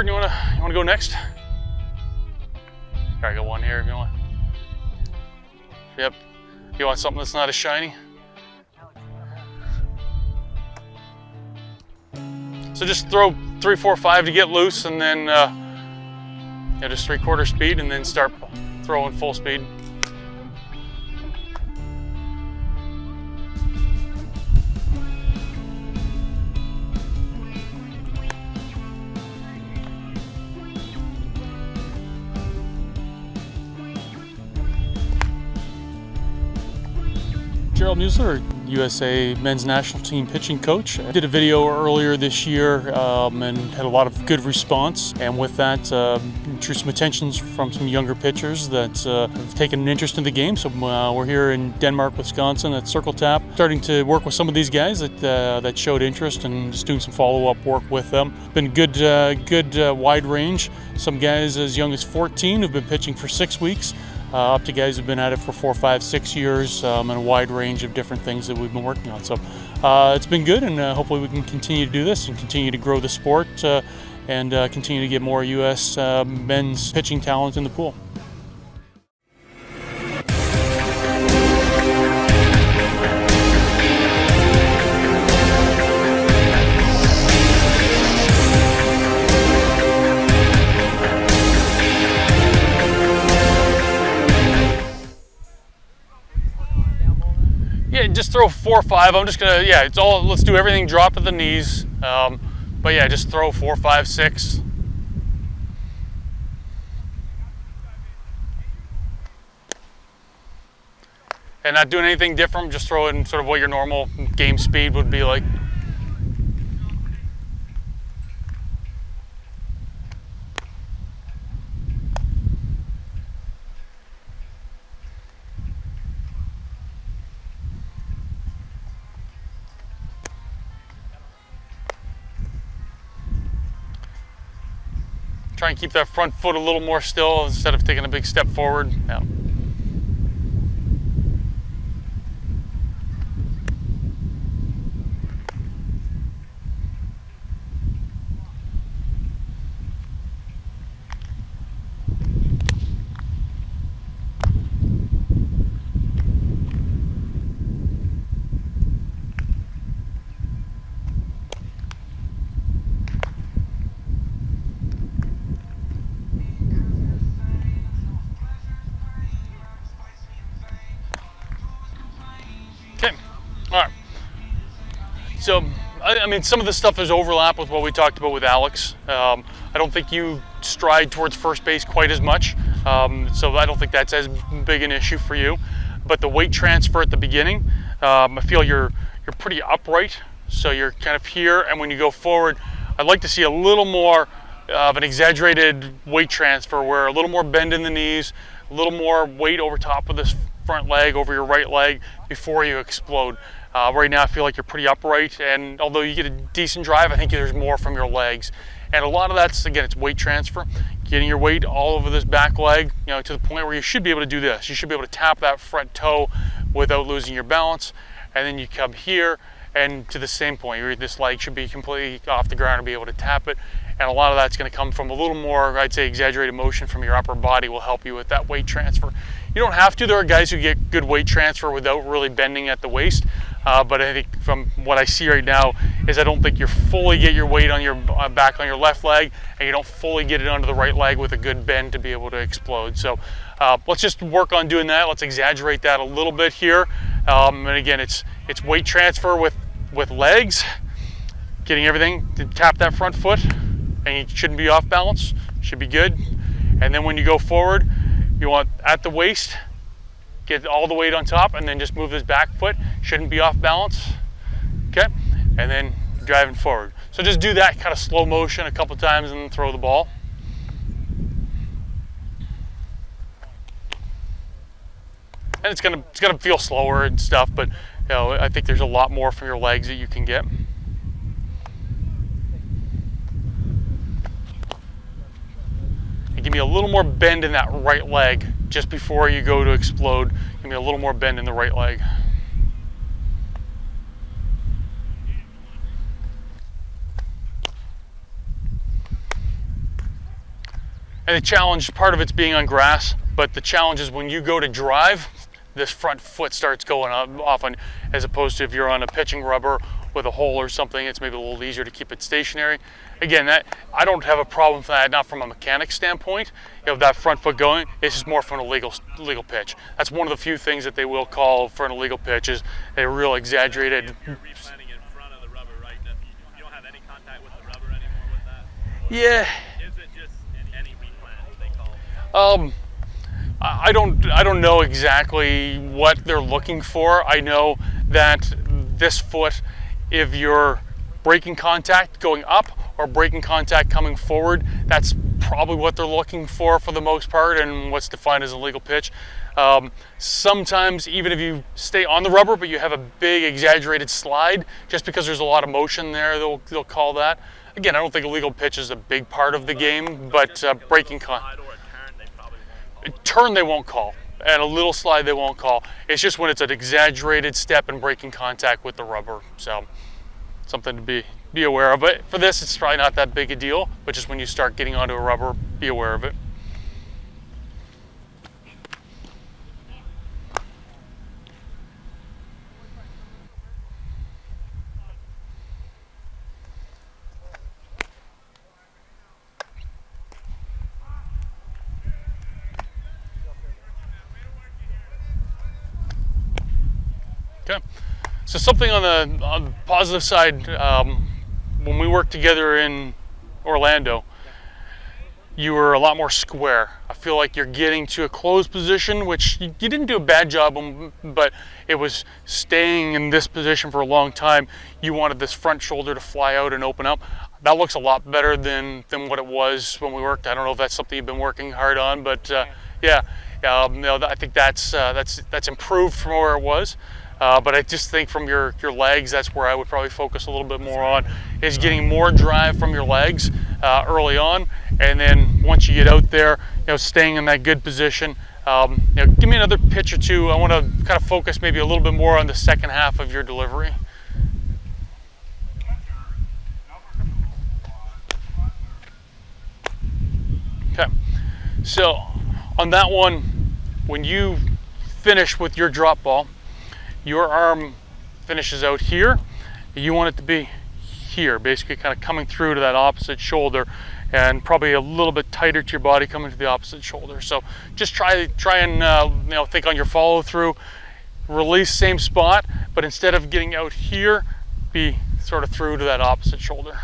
Jordan, you wanna go next? I got one here if you want. Yep. You want something that's not as shiny? So just throw 3, 4, 5 to get loose, and then yeah, just 3/4 speed, and then start throwing full speed. Gerald Muizelaar, USA men's national team pitching coach. I did a video earlier this year and had a lot of good response, and with that drew some attentions from some younger pitchers that have taken an interest in the game. So we're here in Denmark, Wisconsin at Circle Tap, starting to work with some of these guys that showed interest, and just doing some follow-up work with them. Been good wide range. Some guys as young as 14 who've been pitching for 6 weeks. Up to guys who've been at it for 4, 5, 6 years, and a wide range of different things that we've been working on. So it's been good, and hopefully we can continue to do this and continue to grow the sport and continue to get more U.S. men's pitching talent in the pool. Yeah, just throw 4 or 5. I'm just gonna, yeah, it's all, let's do everything drop at the knees. But yeah, just throw 4, 5, 6. And not doing anything different, just throw in sort of what your normal game speed would be like. Try and keep that front foot a little more still instead of taking a big step forward. Yeah. Okay, all right. So, I mean, some of the stuff is overlap with what we talked about with Alex. I don't think you stride towards first base quite as much, so I don't think that's as big an issue for you. But the weight transfer at the beginning, I feel you're pretty upright, so you're kind of here, and when you go forward, I'd like to see a little more of an exaggerated weight transfer, where a little more bend in the knees, a little more weight over top of this front leg, over your right leg, before you explode. Right now I feel like you're pretty upright, and although you get a decent drive, I think there's more from your legs. And a lot of that's, again, it's weight transfer, getting your weight all over this back leg, you know, to the point where you should be able to do this. You should be able to tap that front toe without losing your balance, and then you come here and to the same point, this leg should be completely off the ground and be able to tap it. And a lot of that's going to come from a little more, I'd say, exaggerated motion from your upper body will help you with that weight transfer. You don't have to. There are guys who get good weight transfer without really bending at the waist. But I think from what I see right now is I don't think you fully get your weight on your back on your left leg, and you don't fully get it onto the right leg with a good bend to be able to explode. So let's just work on doing that. Let's exaggerate that a little bit here. And again, it's weight transfer with legs, getting everything to tap that front foot, and you shouldn't be off balance. Should be good. And then when you go forward, you want at the waist, get all the weight on top, and then just move this back foot. Shouldn't be off balance. Okay, and then driving forward. So just do that kind of slow motion a couple times and then throw the ball. And it's gonna feel slower and stuff, but you know, I think there's a lot more from your legs that you can get. And give me a little more bend in that right leg just before you go to explode. Give me a little more bend in the right leg. And the challenge, part of it's being on grass, but the challenge is when you go to drive, this front foot starts going off on, as opposed to if you're on a pitching rubber with a hole or something, it's maybe a little easier to keep it stationary. Again, that I don't have a problem with that, not from a mechanic standpoint, that front foot going. It's just more from an illegal pitch. That's one of the few things that they will call for an illegal pitch, is a real exaggerated. You're replanting in front of the rubber, right? You don't have any contact with the rubber anymore with that? Yeah. Is it just any replant they call? I don't know exactly what they're looking for. I know that this foot, if you're breaking contact going up or breaking contact coming forward, that's probably what they're looking for the most part, and what's defined as a legal pitch. Sometimes even if you stay on the rubber but you have a big exaggerated slide, just because there's a lot of motion there, they'll call that. Again, I don't think a legal pitch is a big part of the game, but breaking contact. Turn they won't call, and a little slide they won't call. It's just when it's an exaggerated step and breaking contact with the rubber. So something to be aware of. But for this, it's probably not that big a deal, but just when you start getting onto a rubber, be aware of it. Okay, so something on the positive side, when we worked together in Orlando, you were a lot more square. I feel like you're getting to a closed position, which you didn't do a bad job on, but it was staying in this position for a long time. You wanted this front shoulder to fly out and open up. That looks a lot better than what it was when we worked. I don't know if that's something you've been working hard on, but yeah, I think that's improved from where it was. But I just think from your legs, that's where I would probably focus a little bit more on, is getting more drive from your legs early on, and then once you get out there, staying in that good position. Give me another pitch or two. I want to kind of focus maybe a little bit more on the second half of your delivery. Okay, so on that one, when you finish with your drop ball, your arm finishes out here. You want it to be here, basically kind of coming through to that opposite shoulder, and probably a little bit tighter to your body coming to the opposite shoulder. So just try and think on your follow through. Release same spot, but instead of getting out here, be sort of through to that opposite shoulder.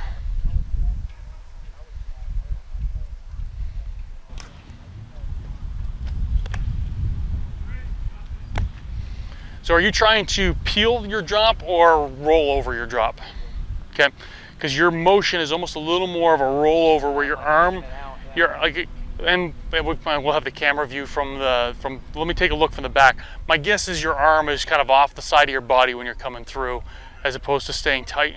So are you trying to peel your drop or roll over your drop? Okay, because your motion is almost a little more of a rollover, where your arm, and we'll have the camera view let me take a look from the back. My guess is your arm is kind of off the side of your body when you're coming through, as opposed to staying tight.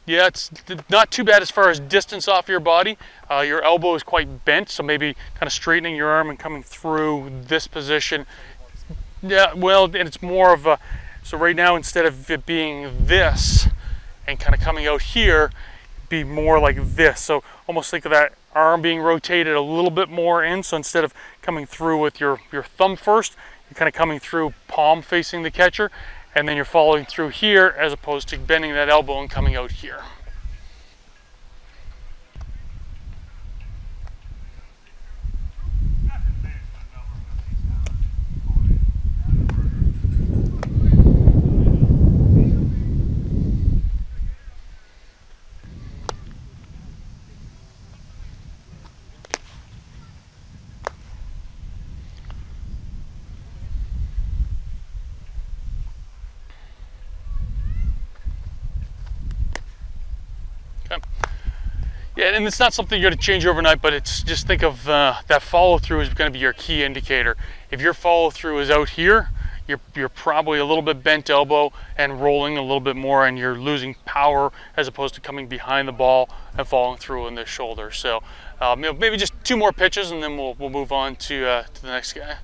Yeah, it's not too bad as far as distance off your body. Your elbow is quite bent, so maybe kind of straightening your arm and coming through this position. Yeah, well, and it's more of a, so right now instead of it being this and kind of coming out here, be more like this. So almost think of that arm being rotated a little bit more in. So instead of coming through with your thumb first, you're kind of coming through palm facing the catcher, and then you're following through here as opposed to bending that elbow and coming out here. Yeah, and it's not something you're going to change overnight, but it's just think of that follow through is going to be your key indicator. If your follow through is out here, you're probably a little bit bent elbow and rolling a little bit more, and you're losing power as opposed to coming behind the ball and following through in the shoulder. So maybe just 2 more pitches, and then we'll move on to the next guy.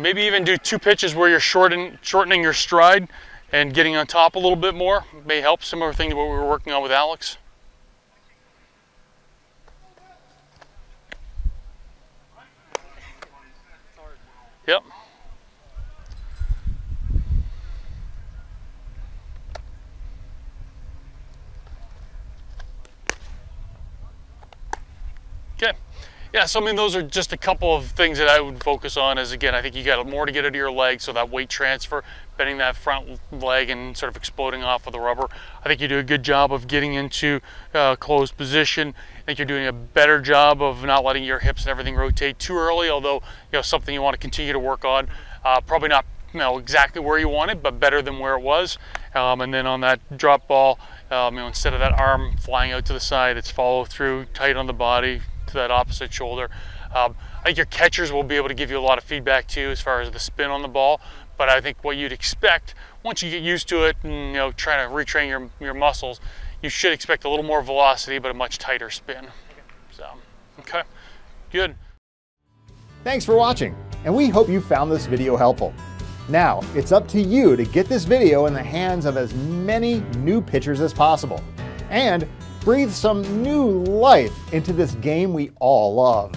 And maybe even do 2 pitches where you're shortening your stride and getting on top a little bit more. May help. Similar thing to what we were working on with Alex. Yep. Okay. Yeah, so I mean, those are just a couple of things that I would focus on. As again, I think you got more to get out of your leg, so that weight transfer, bending that front leg and sort of exploding off of the rubber. I think you do a good job of getting into closed position. I think you're doing a better job of not letting your hips and everything rotate too early, although something you want to continue to work on. Probably not exactly where you want it, but better than where it was. And then on that drop ball, instead of that arm flying out to the side, it's follow through, tight on the body, to that opposite shoulder. I think your catchers will be able to give you a lot of feedback too as far as the spin on the ball, but I think what you'd expect once you get used to it and trying to retrain your muscles, you should expect a little more velocity but a much tighter spin. So, okay, good. Thanks for watching, and we hope you found this video helpful. Now, it's up to you to get this video in the hands of as many new pitchers as possible, and breathe some new life into this game we all love.